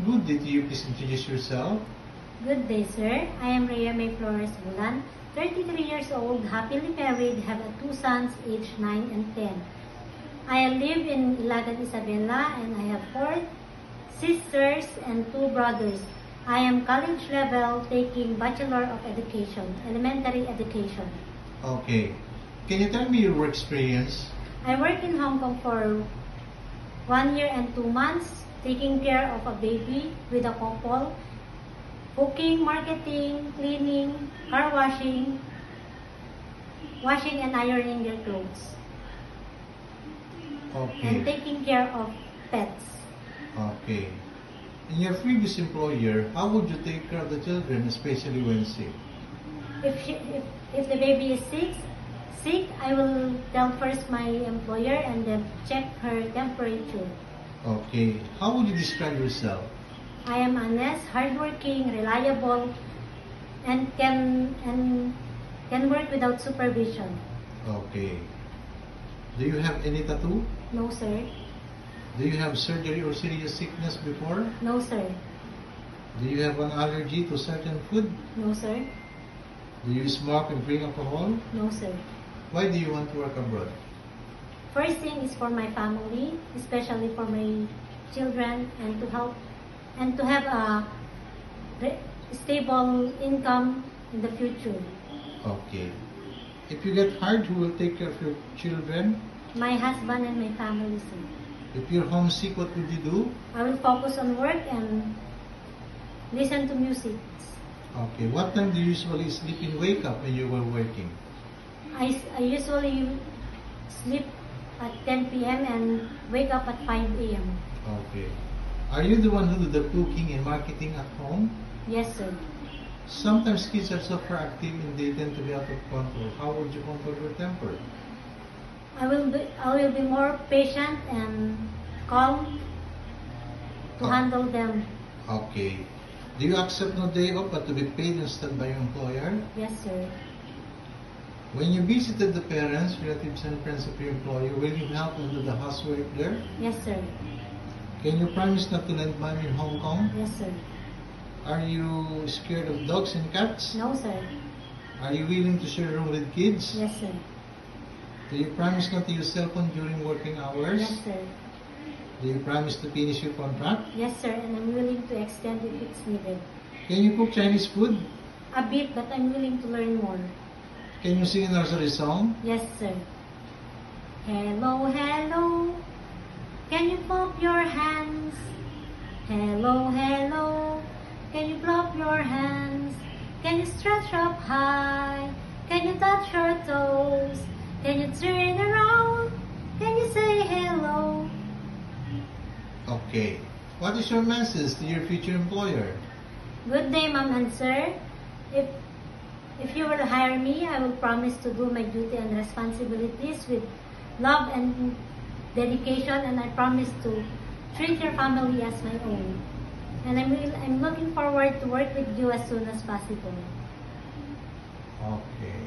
Good day to you. Please introduce yourself. Good day, sir. I am Rhea May Flores Bulan, 33 years old, happily married, have two sons aged 9 and 10. I live in Ilagan, Isabela, and I have 4 sisters and 2 brothers. I am college level, taking Bachelor of Education, Elementary Education. Okay. Can you tell me your work experience? I work in Hong Kong for 1 year and 2 months, taking care of a baby with a couple, cooking, marketing, cleaning, car washing, washing and ironing their clothes, Okay. and taking care of pets. Okay. In your previous employer, how would you take care of the children, especially when sick? If the baby is sick, I will tell first my employer and then check her temperature. Okay. How would you describe yourself? I am honest, hardworking, reliable, and can work without supervision. Okay. Do you have any tattoo? No, sir. Do you have surgery or serious sickness before? No, sir. Do you have an allergy to certain food? No, sir. Do you smoke and drink alcohol? No, sir. Why do you want to work abroad? First thing is for my family, especially for my children, and to help and to have a stable income in the future. Okay. If you get hired, who will take care of your children? My husband and my family, sir. If you're homesick, what would you do? I will focus on work and listen to music. Okay. What time do you usually sleep and wake up when you were working? I usually sleep at 10 p.m. and wake up at 5 a.m. Okay. Are you the one who do the cooking and marketing at home? Yes, sir. Sometimes kids are super active and they tend to be out of control. How would you control your temper? I will be more patient and calm to handle them. Okay. Do you accept no day off but to be paid instead by your employer? Yes, sir. When you visited the parents, relatives, and friends of your employer, will you help them do the housework there? Yes, sir. Can you promise not to lend money in Hong Kong? Yes, sir. Are you scared of dogs and cats? No, sir. Are you willing to share a room with kids? Yes, sir. Do you promise not to use cell phone during working hours? Yes, sir. Do you promise to finish your contract? Yes, sir. And I'm willing to extend if it's needed. Can you cook Chinese food? A bit, but I'm willing to learn more. Can you sing a nursery song? Yes, sir. Hello, hello. Can you clap your hands? Hello, hello. Can you clap your hands? Can you stretch up high? Can you touch your toes? Can you turn around? Can you say hello? Okay. What is your message to your future employer? Good day, ma'am and sir. If you will hire me, I will promise to do my duty and responsibilities with love and dedication, and I promise to treat your family as my own. And I'm looking forward to work with you as soon as possible. Okay.